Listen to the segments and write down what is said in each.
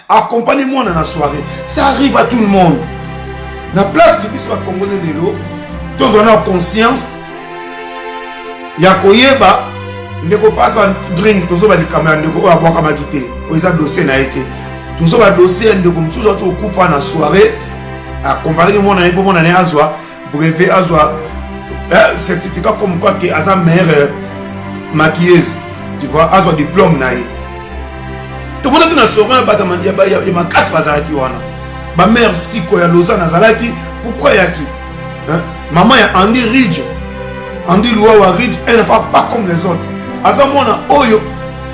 Accompagnez-moi dans la soirée. Ça arrive à tout le monde. La place du bis congolais de l'eau, tous on a conscience. Yakoyeba, ne ko pas un drink, tous on va les caméras, ne ko avoir comme quitter. Ils ont dossier n'a été. Tous on va dossier de comme tous autres au coup dans la soirée. Accompagnez-moi dans les moments d'année azwa, brevet azwa, certificat comme quoi que azwa meilleure maquilleuse. Tu vois, azwa diplôme naïe. Tout le monde qui n'a sauvé il y a ma casse bazalaki wana. Ma mère siko ya Lausanne azalaki, pourquoi yaki? Maman ya Andy Ridge. Andy Louawa Ridge, elle ne fait pas comme les autres. Azamona oyo,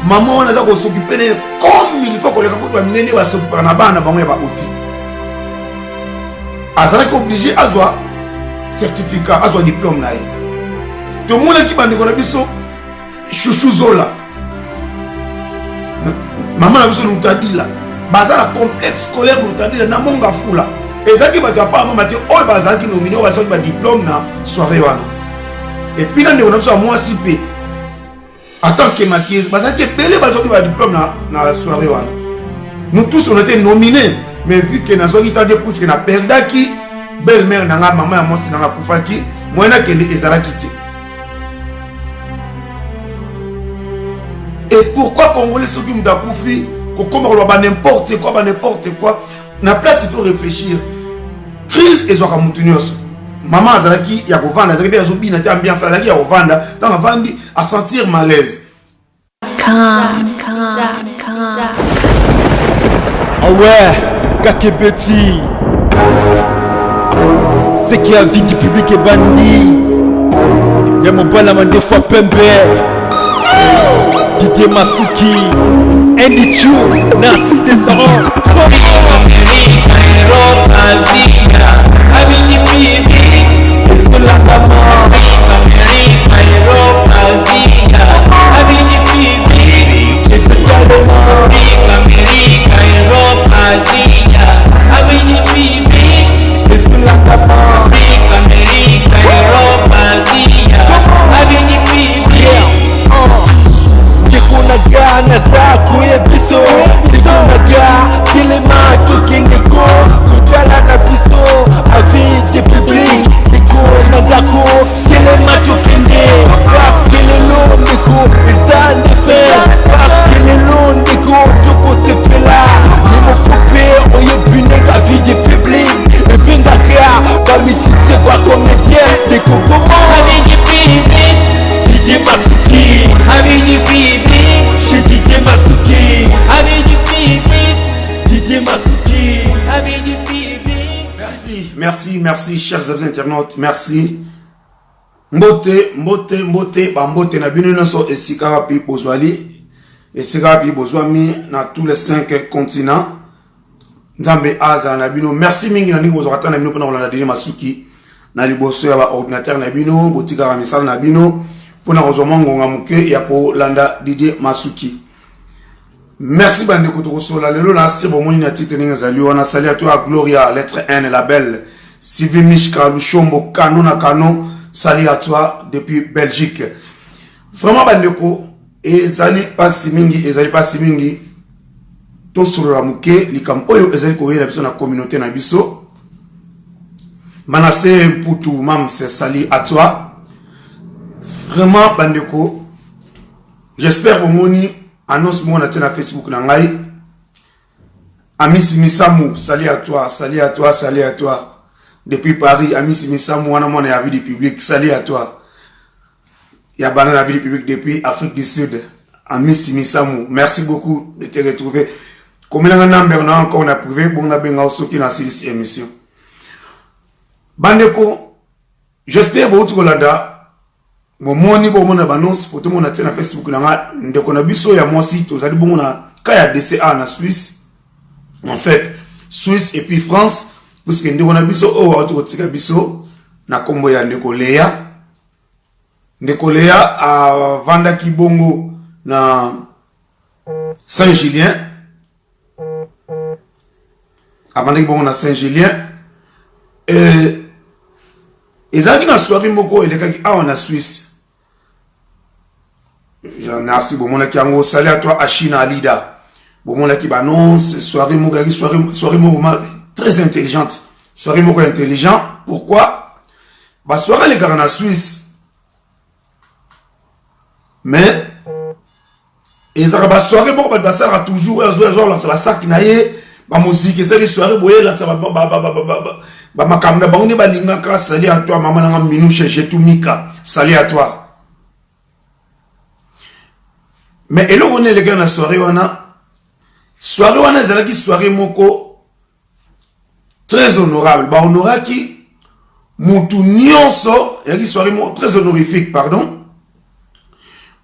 maman on a d'abord s'occuper comme il faut que les gens ne va s'occuper na bana bango ya ba outil. Azalaki obligé azwa certificat, azwa diplôme naïe. Tout le monde qui bande ko na biso chouchou zola. Maman a besoin de nous dire là. Bazar la complexe scolaire nous dire na monga fula. Et ça qui va te pas maman dire oh bazar qui nominé va sortir diplôme na soirée wana. Et puis là on a besoin moi sipé. Attends que maquilleuse bazar qui belé bazar qui va diplôme na soirée wana. Nous tous on était nominés mais vu que na soirée t'a dit pour que na perdaki belle-mère na maman ya moi si na kufaki moi na kende ezala kité. Et pourquoi Congolais ceux qui m'ont koufi, comment on va n'importe quoi, na place de tout réfléchir. Crise et zoka mutunios. Maman azalaki ya kovanda, azalaki ya zobi na ambiance azalaki ya kovanda, dans la vandi à sentir malaise. Ah ouais, Kakebeti. C'est qui a vie du public est banni. Y'a mon balama des fois pembe. Didier Masuki, Andy Chou, Narcisse Desarons. Merci chers internautes, merci. Mbote na bino nyonso esika wapi bozwali, esika wapi bozwami na tous les 5 continents. Nzambe aza na bino. Merci mingi na ndingo bozwata na bino pona kolanda Didier Masuki na liboso ya ba ordinateur na bino, botika misala na bino pona kozoma ngonga muke ya kolanda Didier Masuki. Merci bande kotokosola lelo na stir bomoni na titre ninga zali wana sali à toi Gloria lettre N la belle Sylvie Mishka Lushombo Kano na Kano sali à toi depuis Belgique. Vraiment bandeko ezali pasi mingi to solo la muke likam oyo ezali ko yela biso na communauté na biso. Manassé Mputu mam c'est sali à toi. Vraiment bandeko j'espère bomoni annonce moi na Facebook na ngai. Amisi Misamu sali à toi. Depuis Paris, Amisi Misamu, on a mon avis du public, salut à toi. Il y a un avis du public depuis Afrique du Sud. Amisi Misamu, merci beaucoup de te retrouver. Comme il y a un number, on a encore approuvé, bon, on a bien aussi qui dans cette émission. Bandeko, j'espère que vous avez bon, mon niveau, mon annonce, pour tout le monde a na Facebook, on a biso ya mon site, vous avez bon, on a kaya DCA en Suisse. En fait, Suisse et puis France. Parce que nous avons biso o watu kotika biso na kombo ya Ndekolea a vanda kibongo na Saint-Julien a vanda kibongo na Saint-Julien ezaki na soirée moko elekaki awa na Suisse. Merci beaucoup mon kiango salut à toi Ashina Alida bon on a qui annonce soirée très intelligente, soirée intelligent. Pourquoi? Bah soirée les gars en Suisse. Mais et ça va soirée bon bah ça sera toujours là ça va ça qui naie ba musique c'est les soirées boye là ça va ba makamna ba on ba linga ka salut à toi maman na minu chez Tumika salut à toi. Mais et là on est les gars na soirée on a soirée moko très honorable ba honora qui mutu nyonso ya qui soirée très honorifique pardon.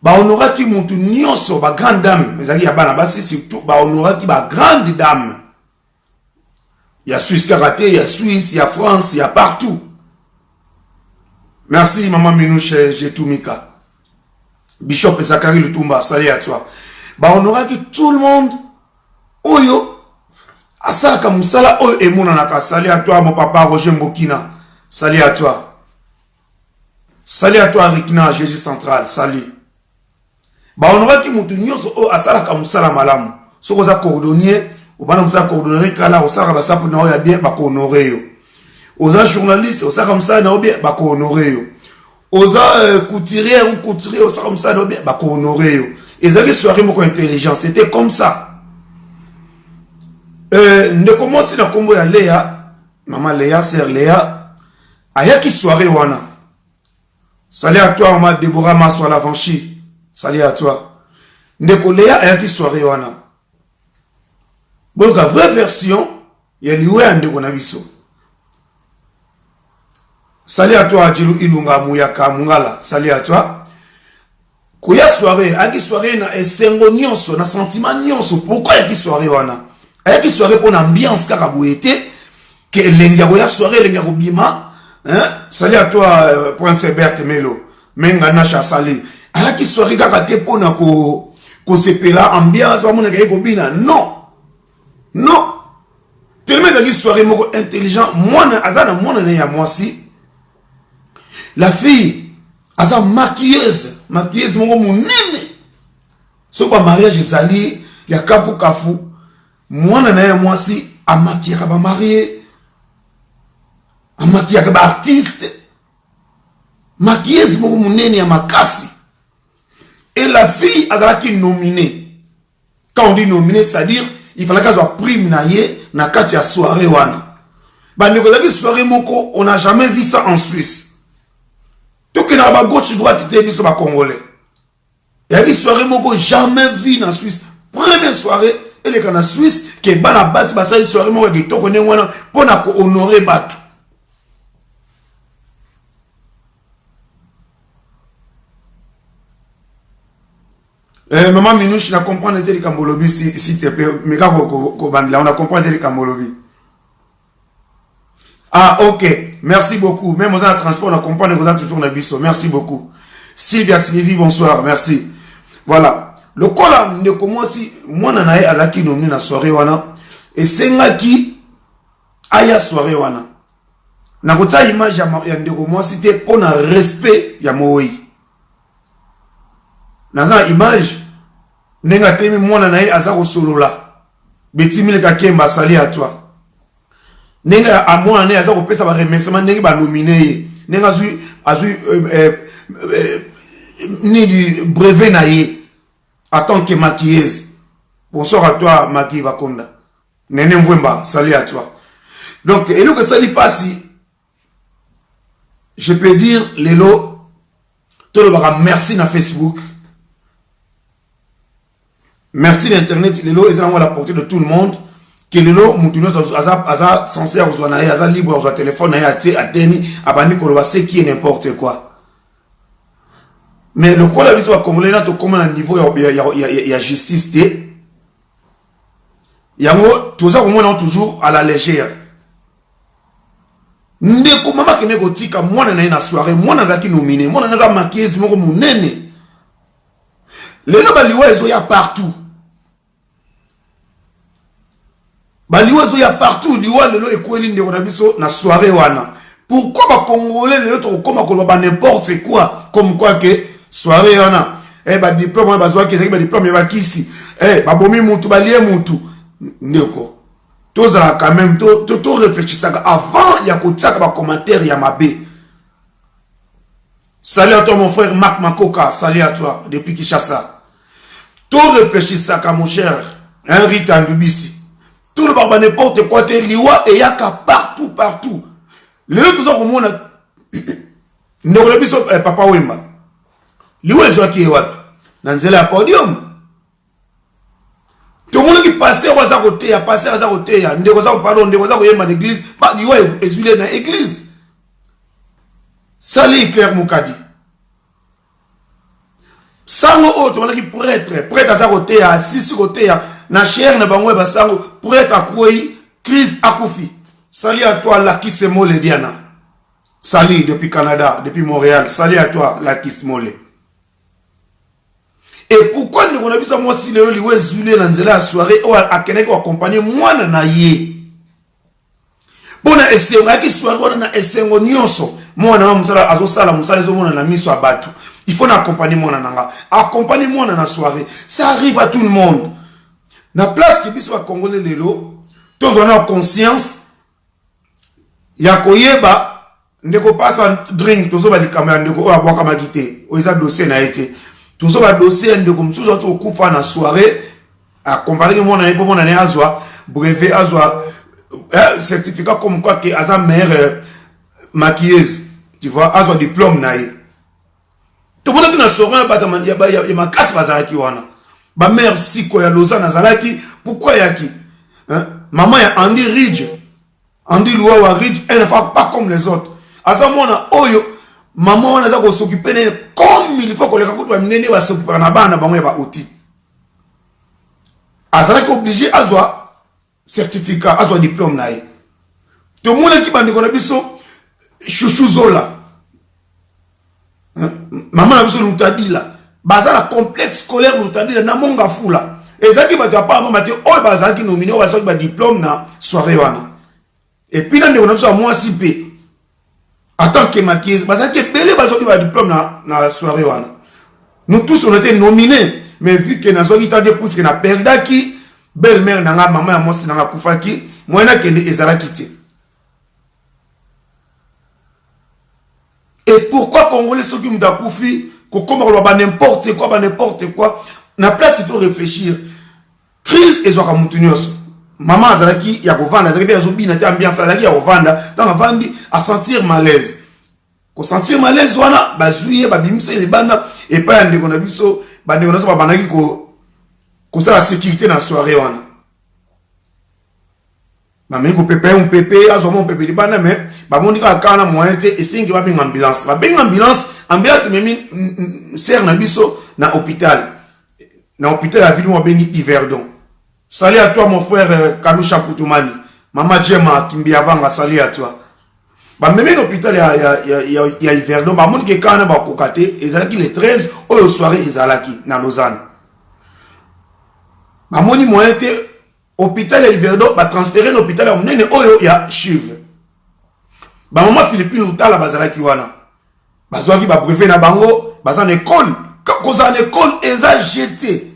Ba honora ki mutu nyonso ba grande dame mais ya bana basi surtout ba honora ki ba grande dame. Il y a Suisse karaté, il y a Suisse, il y a France, il y a partout. Merci maman Minouche Jetumika. Bishop Zachary Lutumba, salut à toi. Ba honora ki tout le monde oyo asala ka musala oyo emona naka salut à toi mon papa Roger Mbokina. Salut à toi. Salut à toi Rikina Jésus Central, salut. Ba honora ki mutu nyonso o asala ka musala malamu soko za cordonnier o bana musala cordonnier kala o saka basapu na o ya bien ba ko honorer yo oza journaliste o saka musala na o bien ba ko honorer yo oza couturier ou couturier o saka musala na o bien ba ko honorer yo ezaki soirée moko intelligent c'était comme ça ne commence na kombo ya Léa maman Léa sœur Léa ayaki soirée wana salut à toi maman Déborah Maswa la Vanchi. Salut à toi. Ndeko Léa a qui soirée wana. Bon, la vraie version, il y a lié à Ndeko Nabiso. Salut à toi, Djilou Ilunga Mouyaka Mungala. Salut à toi. Koya soirée, a qui soirée na esengo nyonso, na sentiment nyonso. Pourquoi il y a qui soirée wana? Il y a qui soirée pour l'ambiance karabouété, que l'engia koya soirée, l'engia bima. Salut à toi, Prince Berthe Melo. Menga Nacha Salut. Ah qui soirée kaka pona ko sepela ambiance ba mona ka bina non non tellement que soirée moko intelligent moi azana mona ne ya moi si la fille aza maquilleuse moko munene so ba mariage ezali ya kafu mwana na ya moi si a maquiller ka ba marié a maquiller ka ba artiste maquilleuse moko munene ya makasi. Et la fille a été nominée. Quand on dit nominée, c'est-à-dire il fallait qu'elle soit prime na katia soirée wana. Bah ne soirée moko, on n'a jamais vu ça en Suisse. Tout que na ba gauche droite c'était biso ba congolais. Il y a une soirée moko jamais vu en Suisse. Première soirée, elle est en Suisse que bana base ba ça une soirée moko qui to connaît wana pour na ko honorer bato. Maman Minouche, na comprendre les Kambolobi s'il te plaît. Mais quand on a compris les Kambolobi. Ah, ok. Merci beaucoup. Même aux transport, on a compris que vous avez toujours un biseau. Merci beaucoup. Sylvia Sylvie, bonsoir. Merci. Voilà. Le cola ne commence, moi, nanae azaki nomni na soirée wana. Et c'est qui aya soirée wana. Na kota image ya ndeko moi c'était pour un respect ya moi. Naza image nenga temi mwana nae azako solola betimile ka kemba sali à toi nenga amona ne azako pesa ba remerciement nenga ba nominé nenga azui ni du brevet nae en tant que maquilleuse. Bonsoir à toi Maki Vakonda Nene Mvemba, salut à toi. Donc et nous que ça dit pas si je peux dire lelo tout le bara merci na Facebook. Merci l'internet, les lots, ils ont la portée de tout le monde. Que les lots, Moutinous, Aza, censé avoir Aza libre, avoir téléphone, à Deni, à Bani Koloba, c'est qui est n'importe quoi. Mais le quoi la vie soit congolais, là, tout comme un niveau, il y a justice, il y a tout ça, au moins, toujours à la légère. Ndeko, maman, qui n'est pas tika, moi, n'a une soirée, moi, n'a qui nominé, moi, n'a maquillé, moi, mon nene. Les lots, ils sont partout. Baliwazo ya partout, liwa lelo ekweli ndeko na biso na soirée wana. Pourquoi ba congolais les autres comme ba n'importe quoi comme quoi que soirée wana ba diplôme bazwa ki ba diplôme ba kisi ba bomi mutu ba lié mutu ndeko tozala quand même to réfléchir avant ya kotsaka ba commentaire ya mabe. Salut à toi mon frère Marc Makoka, salut à toi depuis Kinshasa. To réfléchir ça mon cher Henri Tandubisi. Tout le barba n'importe quoi te liwa et yaka partout. Les autres ont mon Nerobiso papa Wemba. Liwa ezwaki ewapi na nzela ya podium. Tout le monde qui passait à côté, à passer à côté, ndeko za pardon, ndeko za koyemba l'église, pas liwa ezulé na église. Sali Claire Moukadi. Sango autre, on a qui prêtre à sa côté, à six côté, na cher na bangwe basango, prêtre à kouyi, crise à koufi. Sali à toi, Laki Semole Diana. Sali depuis Canada, depuis Montréal. Sali à toi, Laki Semole. Et pourquoi nous avons vu ça, moi, si le liwe zule na nzela à soirée, ou à Kenek ou accompagner moi na ye. Bon, na essayer, on a qui soirée, on a essayé, on nyonso. Moi, na musala, azosala, musala, zomo na miso abatu. Il faut accompagner moi nanga. Accompagner moi na soirée. Ça arrive à tout le monde. Na place qui biso Congolais lelo, tous on a conscience. Ya koyeba, ndeko passe un drink, tous on va li kamera, ndeko oya boka magité. Oya dossier na été. Tous on va dossier, ndeko msouzo au kufa na soirée. Accompagner moi na nepo moi na azwa, brevet azwa, certificat comme quoi que aza meilleure maquilleuse. Tu vois, azwa diplôme na ye. Tout le monde qui n'a pas de ma casse bazalaki wana. Ba mère siko ya Lausanne azalaki, pourquoi yaki? Maman ya Andy Ridge. Andy Louawa Ridge, elle ne fait pas comme les autres. Azamona oyo, maman wana za ko s'occuper comme il faut que les kakoutu ba minene ba s'occuper na bana bango ya ba outil. Azalaki obligé azwa certificat, azwa diplôme na ye. Tout le monde qui bandi kona biso chouchou zola. Maman a besoin de nous là. Bazala complexe scolaire nous dit na monga fula. Et ça qui va te pas maman oh bazala qui nominé on va sortir diplôme na soirée wana. Et puis là on a besoin moi si p. En tant que maquilleuse, bazala qui belé bazala qui va diplôme na soirée wana. Nous tous on était nominés mais vu que na soki tande pousse que na perdaki belle-mère nanga maman ya moi nanga kufaki moi na kende ezala kité. Et pourquoi Congolais ceux qui m'ont koufi, comment on va n'importe quoi, na place qui doit réfléchir. Crise et zoka mutunios. Maman azalaki ya kovanda, azalaki ya zobi na ambiance azalaki ya kovanda, dans la vandi à sentir malaise. Ko sentir malaise wana bazuye babimisa les banda et pas ndeko na biso, bande na so ba banaki ko ça la sécurité dans soirée wana. Maman ko pépé un pépé azo mon pépé libana mais ba mondi ka kana moyen te et singi ba bing ambulance ambulance même sert na biso na hôpital la ville mo bengi Yverdon. Salut à toi mon frère Kalusha Kutumani, maman Djema Kimbi Avanga, salut à toi. Ba même hôpital ya Yverdon ba mondi ke kana ba kokate ezalaki le 13 au soirée ezalaki na Lausanne. Ba mondi moyen te hôpital ya Yverdon va transférer l'hôpital à Munene oyo ya Chive. Ba maman Philippine utala bazalaki wana. Bazwaki ba brevet na bango, bazan école. Quand en école eza jeté.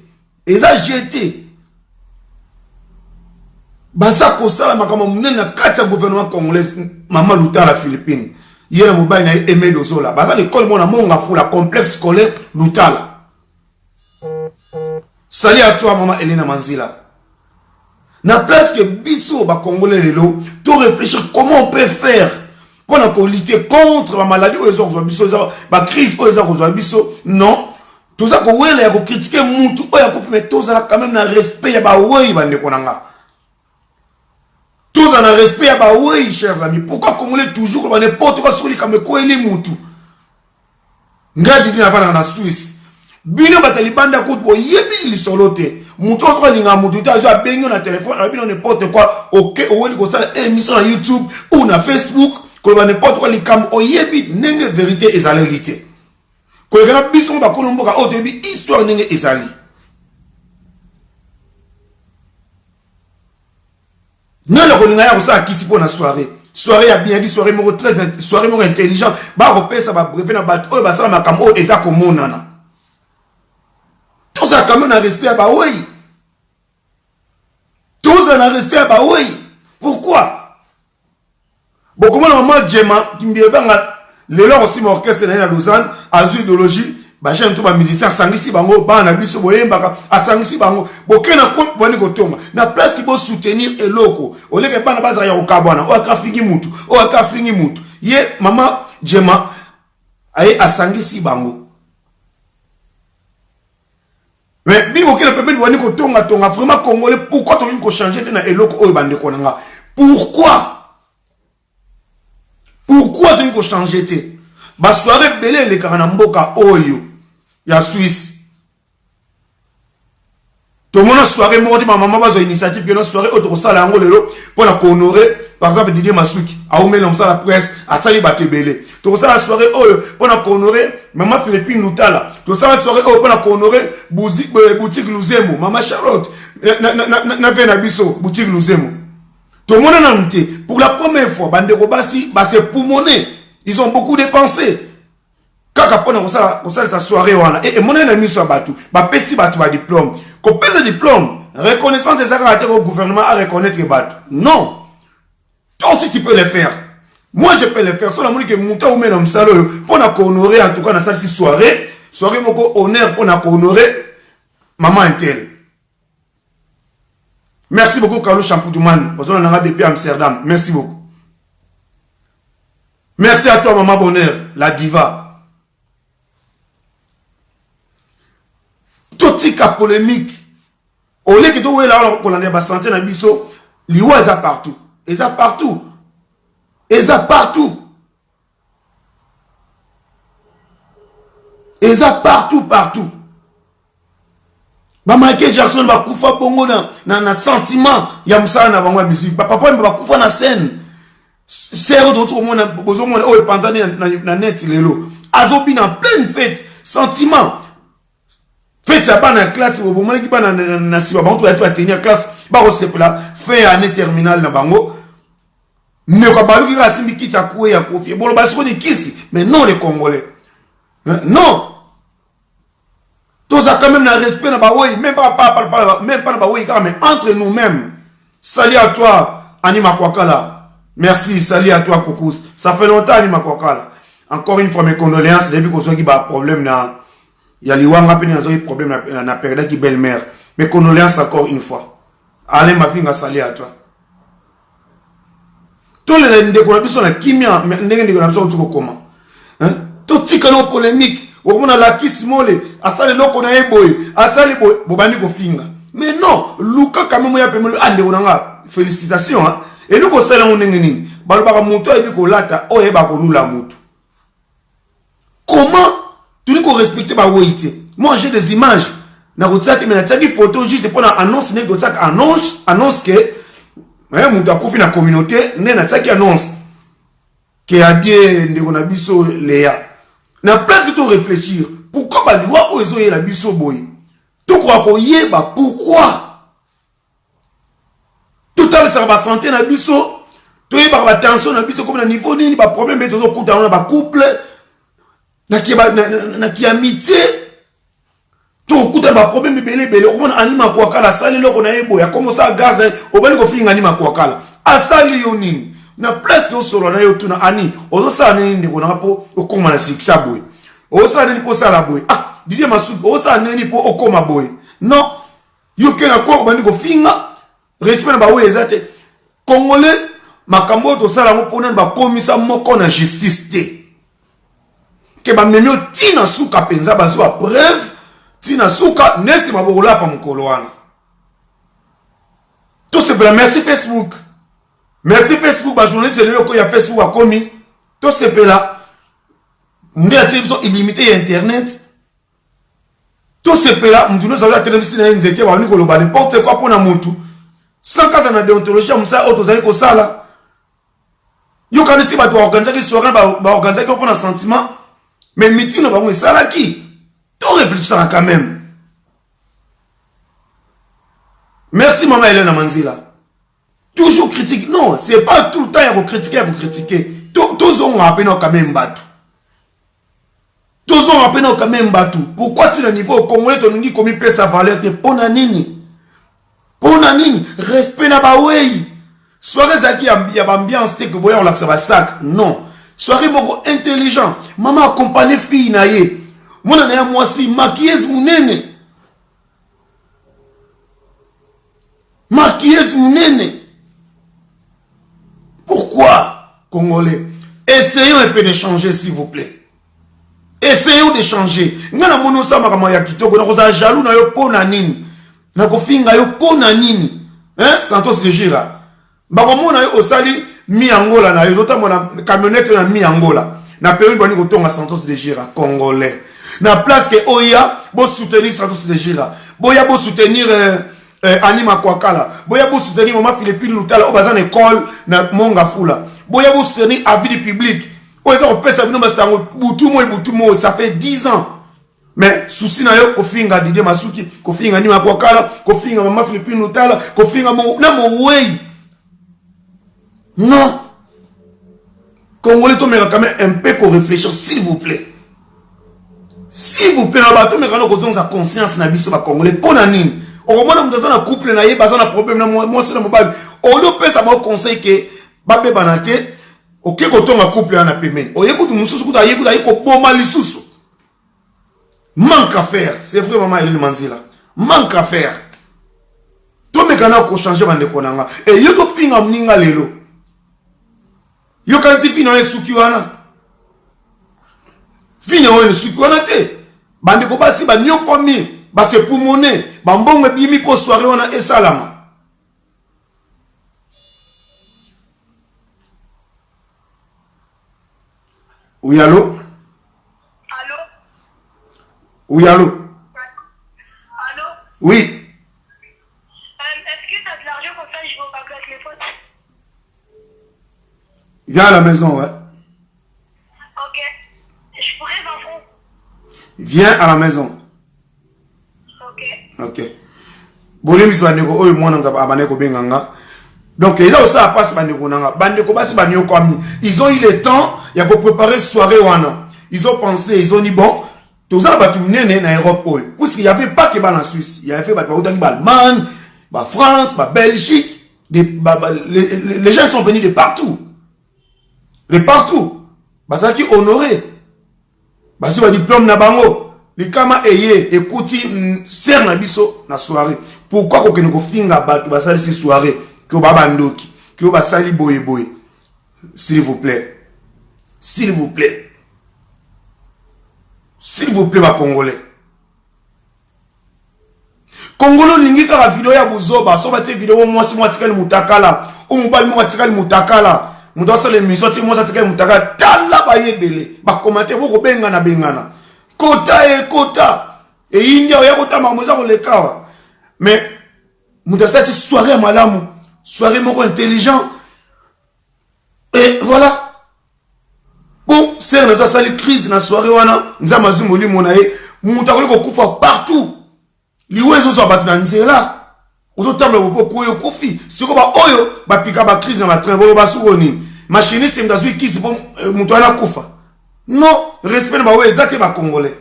Baza ko sala makama munene na kati ya gouvernement congolais maman lutala Philippine. Yena mobile na Aimé Dozola. Bazan école mona monga fula complexe scolaire lutala. Salut à toi maman Elena Manzila. Na place que biso ba congolais lelo, tout réfléchir comment on peut faire pour lutter contre la maladie ou les autres biso, ba crise ou les autres biso. Non, tout ça ko wele ya ko critiquer mutu o ya ko mais tout ça quand même na respect ya ba wei ba ndeko nanga. Tout ça na respect ya ba wei chers amis. Pourquoi congolais toujours ba n'importe quoi sur les comme ko eli mutu. Ngadi dina vana na Suisse. Bino ba talibanda ko bo yebi li solote. Mutu oso linga mutu ta zo bengo na téléphone na bino n'importe quoi OK o ko sala émission na YouTube ou na Facebook ko ba n'importe quoi li kam o yebi nenge vérité ezalalité ko gana biso ba ko mboka o tebi histoire nenge ezali nalo ko linga ya ko sa kisi po na soirée ya bien dit soirée mo très soirée mo intelligent ba ko pesa ba brevet na ba o ba sala makam o eza ko monana Tous a quand même un respect à Baoui. Tous a un respect à Baoui. Pourquoi? Bon, comment la maman Djema, qui me dit, les lors aussi, mon orchestre, c'est à Lausanne, à idéologie, bah, j'aime tout ma musicien, Sangisi Bango, bah, on a vu ce boyen, bah, à Sangisi Bango, bon, qu'est-ce qu'on a na place qui peut soutenir et loco, au lieu que pas na base à au Kabana, au Akafingi Moutou, au Akafingi Moutou, yé, maman Djema, aïe, à Sangisi Bango. Mais, bien, auquel peut pas dire que tonga, vraiment congolais, pourquoi tu veux changer de eloko, oh, bande konanga? Pourquoi? Pourquoi tu veux changer de ba soirée belé les Karanamboka Oyo, ya Suisse. Tout le monde a soirée mordi, ma maman a une initiative que la soirée autre salle en Angolelo pour la honorer, par exemple Didier Masuki, a oumé l'homme ça la presse, à Sali Batebele. Tout ça la soirée pour la honorer, maman Philippine Noutala. Tout ça la soirée pour la honorer, boutique Luzemo, maman Charlotte, na Venabiso, boutique Luzemo. Tout le monde a noté, pour la première fois, Bande Robassi, bah c'est pour monnaie. Ils ont beaucoup dépensé. Kaka pona sa soirée wana et mon ami soit battu ba pesti battu ba diplôme ko pèse diplôme reconnaissance des caractères au gouvernement à reconnaître les battu non toi aussi tu peux le faire moi je peux le faire sur la moni que monta ou même salo pona ko honorer en tout cas dans cette soirée moko honneur pona ko honorer maman intel. Merci beaucoup Carlo Champoutoumane parce qu'on a depuis Amsterdam, merci beaucoup. Merci à toi maman Bonheur la diva. Totika polémique. Au lieu que tu vois là, on a santé dans biso, liwa est partout. Ils a partout. Ils a partout. Ils a partout, partout. Michael Jackson va koufa bongo na sentiment ya msana na bango musique. Papa va koufa na scène. C'est d'autres au monde besoin de pendant na net lelo. Azobi na pleine fête, sentiment. Faites ça pas dans la classe, vous voyez qui pas dans la cible, vous allez tenir classe, bah on sait pas, fait année terminale na bango. Ne quoi pas lui qui simbi qui t'a coué à confier. Bon, bah c'est qui ici, mais non les Congolais, non. Tout ça quand même dans respect na bah oui, même pas na bah oui quand même entre nous-mêmes. Salut à toi Anima Kwakala, merci, salut à toi Koukous. Ça fait longtemps Anima Kwakala. Encore une fois mes condoléances depuis qu'on soit qui a problème na. Il y a les wanga peni nazo problème na période qui belle-mère. Mes condoléances encore une fois. Allez ma fille salut à toi. Tous les ndeko biso na kimia ndenge ndeko na biso tuko comment. Hein? Tout tikano polémique. On a la kismole, asale loko na eboy, asale bobani ko finga. Mais non, Luka quand même ya pemelo ande onanga. Félicitations hein. Et nous ko sala ndenge nini. Balu baka moto ebi ko lata o eba ko lula mutu. Comment tu ne peux respecter ma voïté. Moi, j'ai des images. Na route mais na des photos juste pour annonce ne route annonce que mon takufi na communauté ne na tsaki annonce que a dit ndeko na biso Léa. Na place que réfléchir. Pourquoi ba loi o ezo la biso boy. Tu crois ko yeba pourquoi? Tout à l'heure ça va santé na biso. Tu yeba ba tension na biso comme na niveau ni ba problème mais tozo kuta na ba couple. Na ki amitié to kuta ba problème belé on anima kwa kala sali loko na ebo ya comme ça gaz obali ko finga anima kwa kala asali yo nini na presque au solo na yo tuna ani ozo sa nini ndiko na po okoma na sikisa boy o sa nini po sala boy ah Didier Masuki o sa nini po okoma boy non yo kena ko obali ko finga respect na ba we ezate congolais makambo to sala mo pona ba komisa moko na justice te que ba memio tina suka penza baso a preuve tina suka nesi mabola pa mukolo wana tout c'est pour merci Facebook ba journaliste le ko ya Facebook a komi tout c'est pour là ndé a télévision illimité internet tout c'est pour là mduno za la télévision na nzete ba ni ko loba n'importe quoi pour na muntu sans cas na déontologie musa auto zali ko sala yo kanisi ba to organiser ki soirée ba organiser ko pour na sentiment. Mais Miti ne va pas ça là qui? Tu réfléchis quand même. Merci maman Hélène Manzila. Toujours critique. Non, c'est pas tout le temps à vous critiquer, Tous ont appelé quand même battu. Tous ont rappelé quand même bateau. Pourquoi tu es au niveau au Congolais, tu n'as pas mis sa valeur de Ponanini? Ponanini, respect na bawei. Soirée zaki y a ambiance que vous voyez on l'accès à sac. Non. Soirée beaucoup intelligent. Maman accompagne fille na ye. Mon na moi si maquilleuse munene. Maquilleuse munene. Pourquoi, Congolais? Essayons un peu de changer, s'il vous plaît. Essayons de changer. Nga na mono sa makama ya kitoko na koza jaloux na yo pona nini. Na kofinga yo pona nini. Hein? Santos de Gira. Bakomona yo osali mi Angola na yo notamment na camionnette na mi Angola. Na période bani kotonga Santos de Gira Congolais. Na place que oya bo soutenir Santos de Gira. Boya bo soutenir Anima Kwakala. Boya bo soutenir Maman Philippine Lutala au bazan école na Monga Fula. Boya bo soutenir avis du public. Ça fait 10 ans. Mais souci na yo kofinga Didier Masuki, kofinga Nima Kwakala, kofinga Maman Philippine Lutala, kofinga na mo way. Non. Congolais, tu me quand même un peu qu'on réfléchisse, s'il vous plaît. S'il vous plaît, tu me quand sa conscience na biso ba Congolais pour nani. Au moment où tu as un couple na yé, bazana problème na moi c'est na mobile. Au lieu de ça me conseille que babe banate ok kotonga couple na paiement. O yekutu mususu kuta yekuta yeko boma lisusu. Manque à faire, c'est vrai maman Eline Manzila. Manque à faire. To me kana ko changer bande konanga. Et yo to finga mninga lelo. Yo kanzi fino esuki wana. Fino esuki wana te. Bande ko basi ba nyokomi, ba se pumone, ba mbongo bimi po soirée wana esalama. Oui, allô? Allô? Oui, allô? Allô? Oui. Est-ce que tu as de l'argent comme ça, je vais au bac avec mes potes? Viens à la maison, ouais. Ok. Je pourrais 20 francs. Viens à la maison. Ok. Ok. Bolemis bandeko oyo mwana mzaba abaneko benganga. Donc les gens aussi à passe bandeko nanga. Bandeko basi banyo comme ils ont eu le temps, il y a pour préparer soirée wana. Ils ont pensé, ils ont dit bon, tout ça va tout mener en Europe. Puisqu'il n'y avait pas que en Suisse, il y avait fait l'Allemagne, la France, la Belgique, les gens sont venus de partout. De partout. Bah qui honoré. Bah si va diplôme na bango. Les kama eye écouti ser na biso na soirée. Pourquoi qu'on ne finga batu ba sali soirée que baba ndoki, que ba sali boye boye. S'il vous plaît. S'il vous plaît. S'il vous plaît, ma Congolais. Congolo lingi kaka vidéo ya buzoba, so ba te vidéo moi si moi tikali mutakala, o mobali moi tikali mutakala. Mudo sa le miso ti moi tikali mutakala, tala ba yebele, ba commenter boko bengana bengana. Kota e kota. Et india ya kota mamoza ko lekawa. Mais mudo sa ti soirée malamu, soirée moko intelligent. Et voilà. Bon, c'est une crise dans la soirée, Nzamazumoli Monae, Moutako Koufa partout. L'Ouest sont battus dans Nzela. Autant de Boko Kofi. Si on va Oyo, va piquer la crise dans la train, va souroni. Machiniste, c'est une qui se bon, Moutouana Koufa. Non, respect na ouais, exact ba Congolais.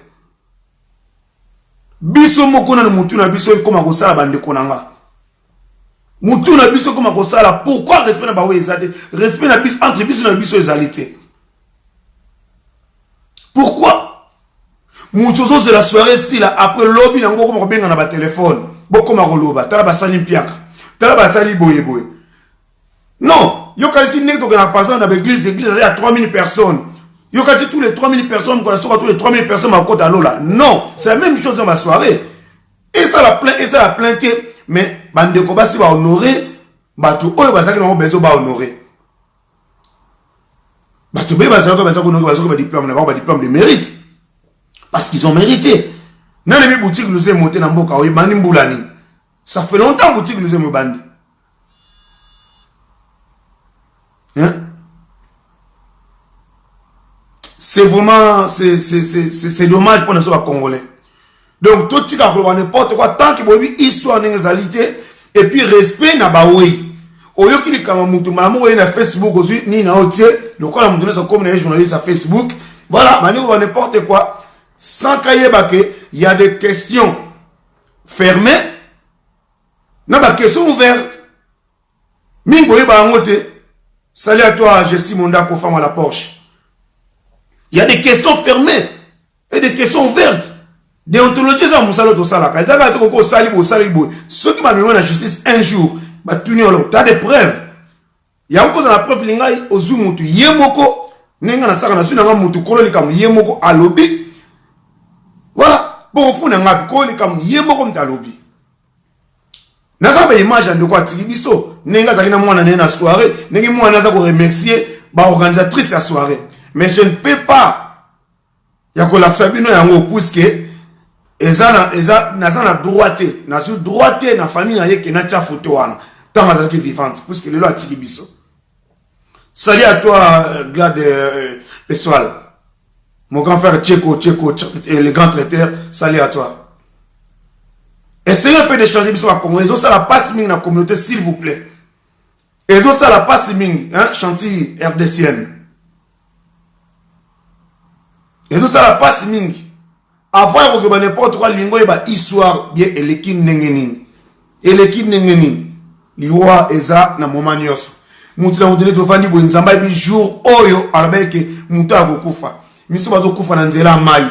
Biso Mokona de Moutuna Biso, comme à Gossala Bande Konanga. Moutuna Biso, comme à Gossala. Pourquoi respect na ouais, exact? Respect na Biso, entre Biso na Biso, égalité. Pourquoi? Moutozo c'est la soirée si là après lobby n'a pas comme on a téléphone. Beaucoup ma roloba, t'as la sali piaka, t'as la sali boye boye. Non, yo kasi nek donc na passant dans l'église, l'église il y a 3000 personnes. Yo kasi tous les 3000 personnes qu'on a sur tous les 3000 personnes à côté à l'ola. Non, c'est la même chose dans ma soirée. Et ça la plainte mais bande ko basi va honorer, bato oyo basaki na bezo ba honorer. Bato be basaki ba diplôme, ba diplôme de mérite. Parce qu'ils ont mérité. Nan les boutiques nous ont monté dans Mboka, oyo bandi mbulani. Ça fait longtemps boutique nous ont bandi. Hein? C'est vraiment c'est dommage pour nous Congolais. Donc tout ce qu'on n'importe quoi tant que vous avez histoire d'égalité et puis respect na baoui. Oyo ki kama mutu malamu na Facebook aussi ni na otie, le quoi la mutu na comme les journalistes à Facebook. Voilà, mani ou n'importe quoi. sans qu'il y a des questions fermées, n'a pas de questions ouvertes. Mingo yeba angote. Salut à toi, Jessie Monda, co-femme à la Porsche. Il y a des questions fermées et des questions ouvertes. Déontologie, ça m'a salé au salaka. Ils ont dit que ceux qui m'ont mené la justice un jour, tu as des preuves. Il y a encore la preuve, il y a au zoom, il y a moko, nenga na saka na suna mutu kolo likam yemoko a lobby. Voilà, pour vous na ngapi kolo likam yemoko mta lobby. Na sa ba image de quoi tibiso, nenga zakina mwana na soirée, nengi mwana za ko remercier ba organisatrice à soirée. Mais je ne peux pas ya ko la sabino yango puisque ezana na droité, na sur droité na famille na yeke na tia photo wana. Tant azaki vivante puisque le lo tibiso. Salut à toi, Glad Pessoal. Mon grand frère Tcheko, le grand traiteur, salut à toi. Essayez un peu d'échanger sur la Congo. Ils ont ça la passe ming dans la communauté, s'il vous plaît. Ils ont ça la passe ming, hein, chantier RDCN. Ils ont ça la passe ming. Avant que n'importe quoi, lingo eba histoire bien elekin nengenin. Elekin nengenin. Liwa eza na moment nyos. Mutu na mutune tofandi bo nzamba bi jour oyo albeke mutu akokufa. Miso bazo kufa na nzela mai.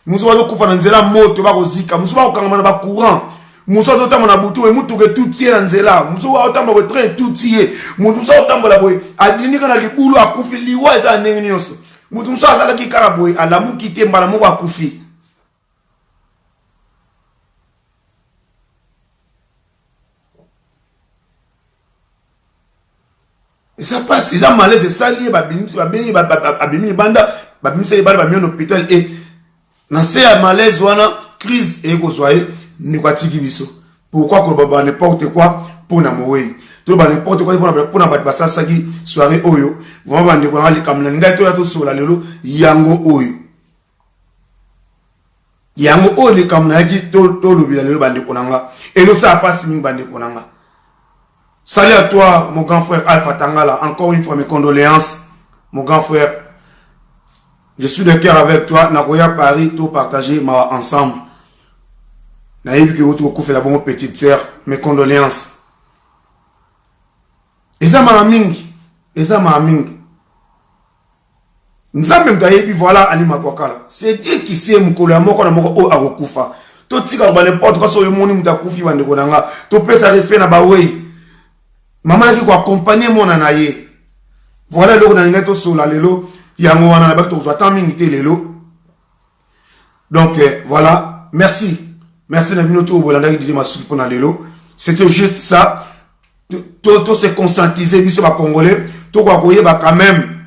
Muso bazo kufa na nzela moto ba kozika. Muso ba kokanga na ba courant. Muso bazo tamba na butu we mutu ke tout tie na nzela. Muso ba tamba ko train tout tie. Mutu so tamba la boy. Adini kana libulu akufi liwa eza ndenge nyonso. Mutu so ala ki kara boy alamu kite mbala moko akufi. Et ça passe, c'est un malaise de salier, babimi banda, babimi c'est banda, babimi en hôpital et dans ces malaise wana crise et ko soyez ne quoi tiki biso. Pourquoi que baba n'importe quoi pour na mowe. Tout ba n'importe quoi pour na ba ça saki soirée oyo. Vraiment bande ko ali kamla ngai to ya to sola lelo yango oyo. Yango oyo le kamna ki to lobila lelo bande konanga. Et nous ça passe min bande konanga. Salut à toi, mon grand frère Alpha Tangala. Encore une fois, mes condoléances, mon grand frère. Je suis de cœur avec toi. Nagoya Paris, tout partagé ensemble. Naïve que vous fait la bonne petite sœur. Mes condoléances. Et ça m'a amingi. Et ça m'a amingi. Nous avons même d'ailleurs, voilà, Anima Kwakala. C'est Dieu qui sait, mon collègue, mon collègue, Agokufa. Tout ce qui est n'importe quoi, sur le monde, tu as koufi, tu peux ça respect, na baoué. Maman qui accompagner mon anaye. Voilà le on a sur la lelo. Yango wana na bak to tant mingité lelo. Donc voilà, merci. Merci na bino to bolanda qui dit ma soupe na lelo. C'était juste ça. Tout se conscientiser biso ba congolais, to kwa koyeba quand même.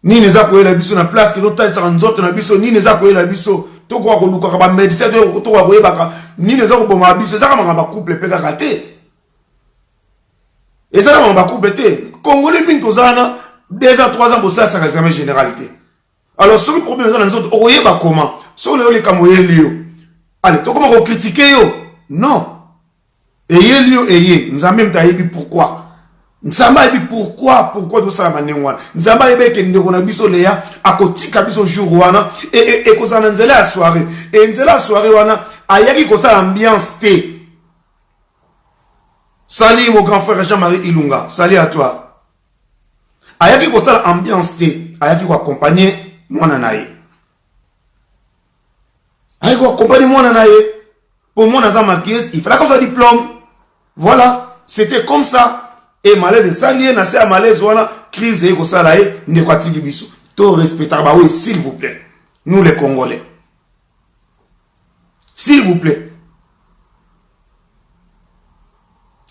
Ni neza koyela biso na place que d'autres ça nzoto na biso ni neza koyela biso. To kwa ko luka ba médecin to kwa koyeba ni neza ko boma biso ça ka ba couple pe ka raté. Et ça, on va compléter. Congolais, mine tozana, 2 ans, 3 ans, pour ça, ça reste la même généralité. Alors, ce qui problème, c'est que nous avons comment. Si on a les camoyens, allez, tu comment on critique yo? Non. Et nous avons même dit pourquoi. Nous avons dit pourquoi tout ça, nous avons dit que nous avons dit que à côté de jour, et que ça a la soirée. Et la soirée, il y a l'ambiance. Salut mon grand frère Jean-Marie Ilunga. Salut à toi. Ayaki ko sala ambiance té. Ayaki ko accompagner mwana naye. Ayaki ko accompagner mwana naye. Pour moi dans ma caisse, il fallait qu'on soit diplôme. Voilà, c'était comme ça. Et malaise salier na c'est malaise voilà crise et ko sala e ne kwa tigi biso. To respectable bah oui, s'il vous plaît. Nous les Congolais. S'il vous plaît.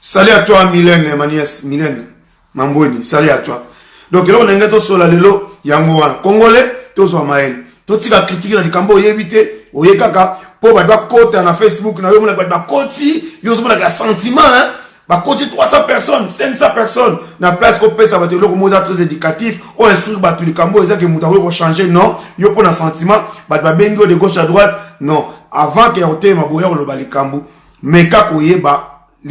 Salut à toi, Mylène, ma nièce, Mylène, Mamboni, salut à toi. Donc là, on a un sur la lelo, Yangoana, Congolais, tous en maël. Tout ce qui a critiqué dans le Cambo, évité, au Yekaka, pour bah côté dans Facebook, na yomona bah côté, yosoma la sentiment, hein, bah côté 300 personnes, 500 personnes, na place qu'on peut ça va te le mot très éducatif, on instruit bah tout le Cambo, ils ont que moutawé pour changer, non, yo pour un sentiment, bah bengo de gauche à droite, non, avant qu'il y ait autant ma boyer le bali Cambo, mais kako yeba. Et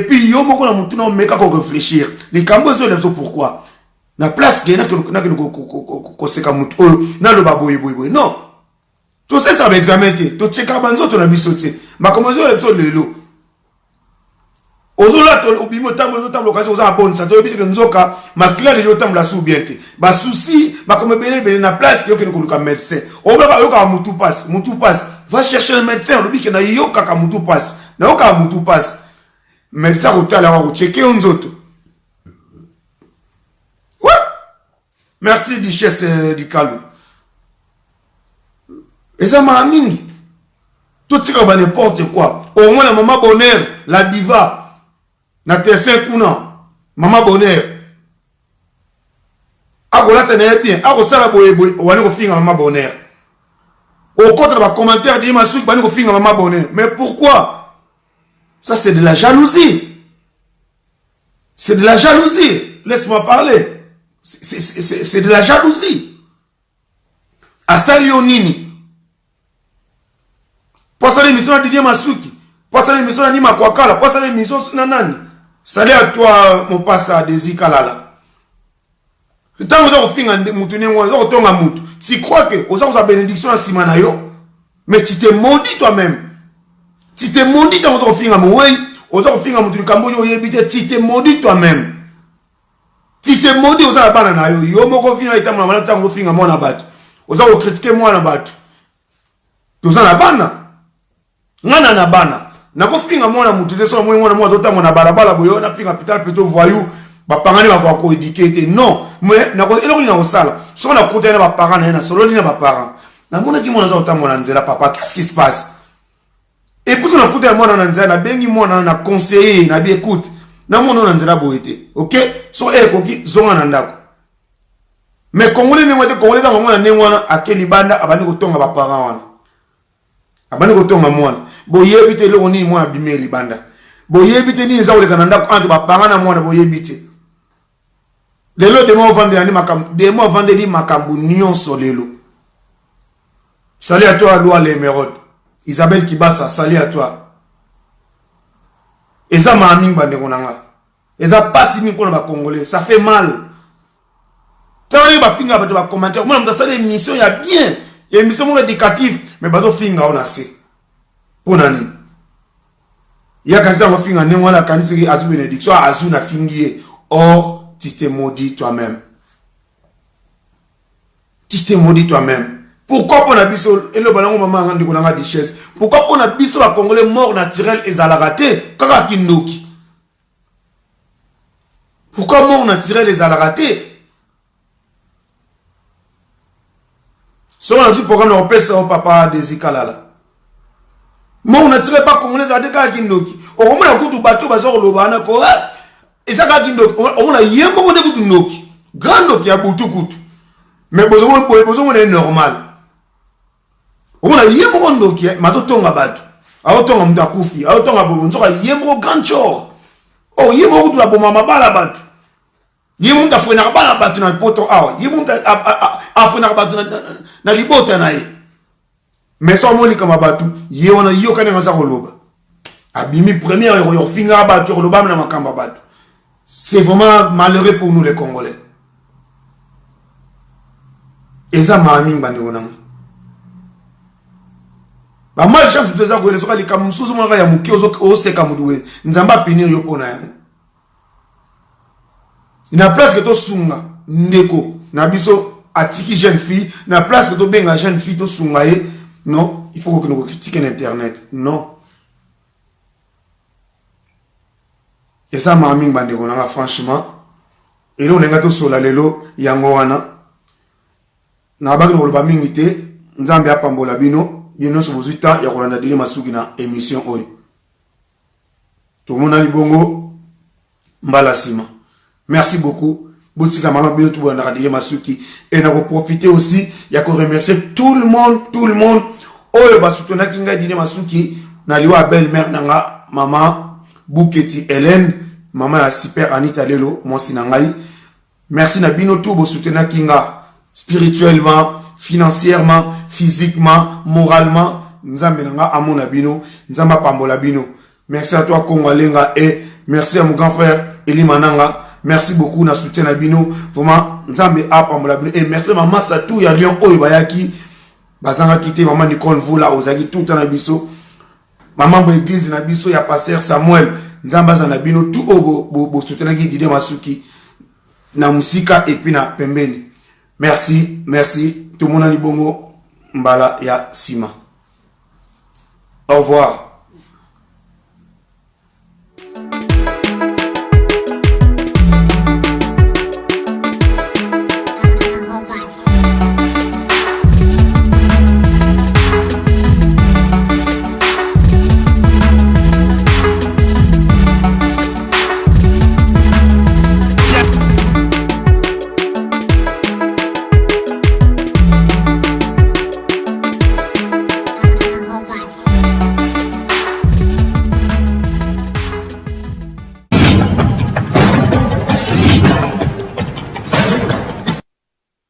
puis, il y a beaucoup de gens qui réfléchir. Les Cambodgiens, pourquoi? Na place que na ko seka mutu na lo baboye boy. Non. Tout ça va examiner. To checker banzo to na bisote. Ma commencer le biso lelo. Ozola to obimo tambo l'occasion oza bonne ça to bito nzoka ma client les otambo la sou bien te. Ba souci ba comme belé na place que ko luka médecin. O ba yo ka mutu passe. Va chercher un médecin, le biki na yo ka mutu passe. Na yo ka mutu passe. Médecin hôtel va checker nzoto. Ouais. Merci Duchesse du Kalou. Et ça m'a mingi. Tout ce que n'importe quoi. Au moins la maman bonheur, la diva, na tessin kuna, maman bonheur. Ako la tenait bien, ako sala boye boye, wani ko finga maman bonheur. Au contre va commentaire dire ma souki wani ko finga maman bonheur. Mais pourquoi? Ça c'est de la jalousie. C'est de la jalousie. Laisse-moi parler. C'est de la jalousie. Asali onini. Posa l'émission à Didier Masuki. Posa l'émission à Nima Kwakala. Posa l'émission à Nanani. Salut à toi, mon passe à Desi Kalala. Tant que vous avez fait un moutonné, vous avez un mouton. Tu crois que vous avez une bénédiction à Simanayo, mais tu t'es maudit toi-même. Tu t'es maudit dans votre film à Moué. Vous avez fait un mouton, tu t'es maudit toi-même. Tu t'es maudit aux Alabanayo. Yo moko film à Itamana, malheureusement, vous film à moi en abattu. Vous avez critiqué moi en abattu. Vous en abana. Ngana na bana na ko finga mwana mutu te so mwana mwa tota mwana barabara boyo na finga pital plutôt voyou ba pangani ba ko éduquer non mais na ko eloko na osala so na kota na ba parents na solo ni na ba parents na mona ki mwana za tota mwana nzela papa qu'est-ce qui se passe et puis na kota mwana na nzela na bengi mwana na conseiller na bi écoute na mona na nzela boyete OK so koki zonga na ndako mais congolais ne mwete congolais za mwana ne mwana akeli banda abani ko tonga ba parents wana abani ko tonga mwana boyebite lo ni mwana bimeli banda boyebite ni za oleka nanda ko antu ba pangana mwana boyebite lelo demo vande ani makambu demo vande li makambu nyonso lelo. Salut à toi Loi l'Émeraude Isabelle Kibasa, salut à toi. Et ça m'a amené bande konanga et ça passe mi ko na ba congolais ça fait mal. Tawali ba finga ba to ba commentaire moi mta sala émission ya bien émission éducative mais bazo finga on a assez pour nani ya kanisa ngo finga ne wala kanisa ki azu bénédiction azu na fingier or tu t'es maudit toi-même. Tu t'es maudit toi-même. Pourquoi pour na biso et le balango maman ngandi ko nanga Duchesse pourquoi pour na biso ba congolais mort naturel ezala raté kaka kindoki pourquoi mort naturel ezala raté. Si on a dit programme on peut ça au papa des Ikalala. Moi on ne tirait pas congolais à des cas kindoki. Au moins on a tout bateau bazor lobana ko et ça ka kindoki on a yembo on de kindoki. Grand qui a beaucoup coûte. Mais besoin est normal. On a yembo kindoki ma to tonga bateau. A tonga mdakufi, a tonga bonzo ka yembo grand chor. Oh yembo la bomba mabala bateau. Yembo ndafuna bala bateau na poto ah yembo afuna bateau na libota na ye mais so moli kama batu ye wana yo kana za koloba abimi première yo finga batu koloba na makamba batu c'est vraiment malheureux pour nous les Congolais et ça m'a ami bandi wona ba mal chance de ça ko le soka li kam mususu mo ya muki o seka muduwe nzamba pinir yo pona ya ina place que to sunga ndeko na biso atiki jeune fille na place que to benga jeune fille to sungaye non il faut que nous critiquions internet non et ça m'a mis bande konanga franchement et là on nga to sola lelo yango wana na ba ko ba mingite nzambe apambola bino bino so bozita ya kolanda dile masuki na émission oyo tout le monde a libongo mbala sima merci beaucoup. Boutika malon bino tout bon radie masuki et na ko profiter aussi ya ko remercier tout le monde oyo ba soutenir kinga dile masuki na liwa belle-mère nanga maman Bouketi Hélène maman ya super Anita Lelo mwasi na ngai merci na bino tout bo soutenir kinga spirituellement financièrement physiquement moralement nzambe nanga amona bino nzamba pambola bino merci à toi Kongo Lenga et merci à mon grand frère Eli Mananga merci beaucoup na soutien na bino vraiment nzambe apambola bino et merci maman Satou ya Lyon oyo bayaki bazanga kité maman Nicole Vola ozaki tout na biso maman bo église na biso ya pasteur Samuel nzamba za na bino tout bo soutenaki Didier Masuki na musika et puis na pembeni merci tout le monde a libongo mbala ya sima au revoir.